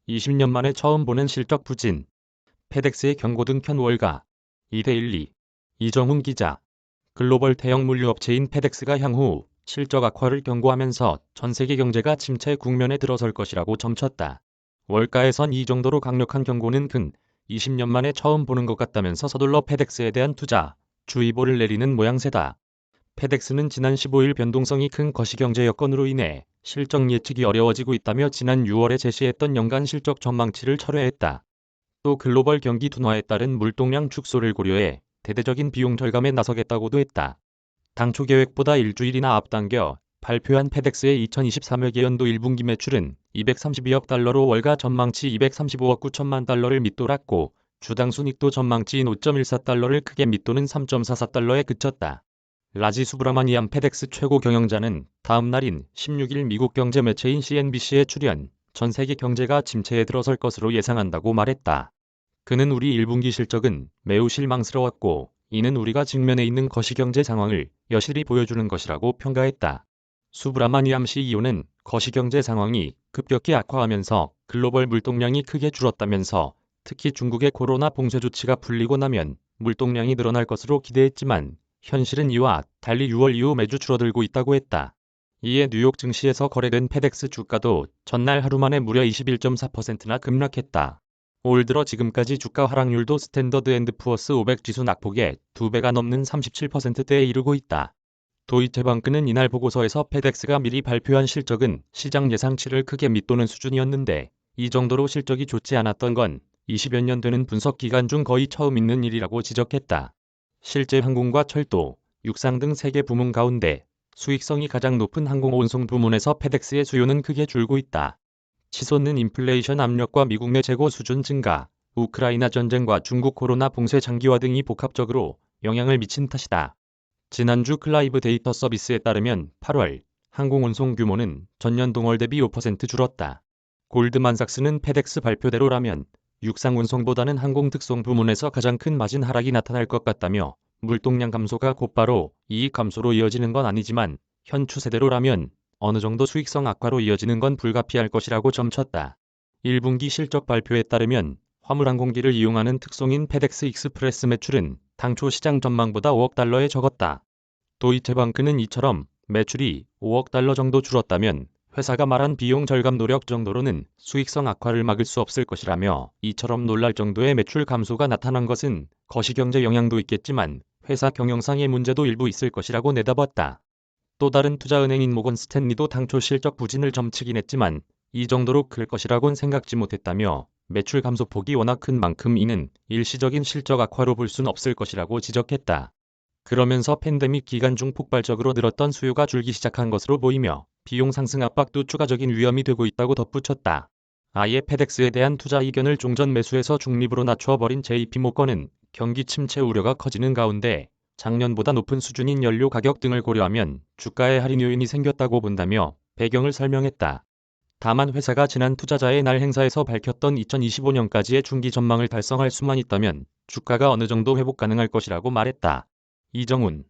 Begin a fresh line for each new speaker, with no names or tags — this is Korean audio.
(20년) 만에 처음 보는 실적 부진. 페덱스의 경고등 켠 월가. 2대12. 이정훈 기자. 글로벌 대형 물류업체인 페덱스가 향후 실적 악화를 경고하면서 전세계 경제가 침체 국면에 들어설 것이라고 점쳤다. 월가에선 이 정도로 강력한 경고는 근 20년 만에 처음 보는 것 같다면서 서둘러 페덱스에 대한 투자 주의보를 내리는 모양새다. 페덱스는 지난 15일 변동성이 큰 거시경제 여건으로 인해 실적 예측이 어려워지고 있다며 지난 6월에 제시했던 연간 실적 전망치를 철회했다. 또 글로벌 경기 둔화에 따른 물동량 축소를 고려해 대대적인 비용 절감에 나서겠다고도 했다. 당초 계획보다 일주일이나 앞당겨 발표한 페덱스의 2023년도 1분기 매출은 232억 달러로 월가 전망치 235억 9천만 달러를 밑돌았고 주당 순이익도 전망치인 5.14달러를 크게 밑도는 3.44달러에 그쳤다. 라지 수브라마니암 페덱스 최고 경영자는 다음 날인 16일 미국 경제 매체인 CNBC에 출연, 전 세계 경제가 침체에 들어설 것으로 예상한다고 말했다. 그는 우리 1분기 실적은 매우 실망스러웠고 이는 우리가 직면해 있는 거시경제 상황을 여실히 보여주는 것이라고 평가했다. 수브라마니암 CEO는 거시경제 상황이 급격히 악화하면서 글로벌 물동량이 크게 줄었다면서 특히 중국의 코로나 봉쇄 조치가 풀리고 나면 물동량이 늘어날 것으로 기대했지만 현실은 이와 달리 6월 이후 매주 줄어들고 있다고 했다. 이에 뉴욕 증시에서 거래된 페덱스 주가도 전날 하루 만에 무려 21.4%나 급락했다. 올 들어 지금까지 주가 하락률도 스탠더드 앤드 푸어스 500 지수 낙폭의 2배가 넘는 37%대에 이르고 있다. 도이체방크는 이날 보고서에서 페덱스가 미리 발표한 실적은 시장 예상치를 크게 밑도는 수준이었는데 이 정도로 실적이 좋지 않았던 건 20여 년 되는 분석 기간 중 거의 처음 있는 일이라고 지적했다. 실제 항공과 철도, 육상 등 3개 부문 가운데 수익성이 가장 높은 항공운송 부문에서 페덱스의 수요는 크게 줄고 있다. 치솟는 인플레이션 압력과 미국 내 재고 수준 증가, 우크라이나 전쟁과 중국 코로나 봉쇄 장기화 등이 복합적으로 영향을 미친 탓이다. 지난주 클라이브 데이터 서비스에 따르면 8월 항공운송 규모는 전년 동월 대비 5% 줄었다. 골드만삭스는 페덱스 발표대로라면 육상운송보다는 항공특송 부문에서 가장 큰 마진 하락이 나타날 것 같다며 물동량 감소가 곧바로 이익 감소로 이어지는 건 아니지만 현 추세대로라면 어느 정도 수익성 악화로 이어지는 건 불가피할 것이라고 점쳤다. 1분기 실적 발표에 따르면 화물항공기를 이용하는 특송인 페덱스 익스프레스 매출은 당초 시장 전망보다 5억 달러에 적었다. 도이체방크는 이처럼 매출이 5억 달러 정도 줄었다면 회사가 말한 비용 절감 노력 정도로는 수익성 악화를 막을 수 없을 것이라며 이처럼 놀랄 정도의 매출 감소가 나타난 것은 거시경제 영향도 있겠지만 회사 경영상의 문제도 일부 있을 것이라고 내다봤다. 또 다른 투자은행인 모건 스탠리도 당초 실적 부진을 점치긴 했지만 이 정도로 클 것이라곤 생각지 못했다며 매출 감소폭이 워낙 큰 만큼 이는 일시적인 실적 악화로 볼 순 없을 것이라고 지적했다. 그러면서 팬데믹 기간 중 폭발적으로 늘었던 수요가 줄기 시작한 것으로 보이며 비용 상승 압박도 추가적인 위험이 되고 있다고 덧붙였다. 아예 페덱스에 대한 투자 이견을 종전 매수에서 중립으로 낮춰버린 JP모건은 경기 침체 우려가 커지는 가운데 작년보다 높은 수준인 연료 가격 등을 고려하면 주가에 할인 요인이 생겼다고 본다며 배경을 설명했다. 다만 회사가 지난 투자자의 날 행사에서 밝혔던 2025년까지의 중기 전망을 달성할 수만 있다면 주가가 어느 정도 회복 가능할 것이라고 말했다. 이정훈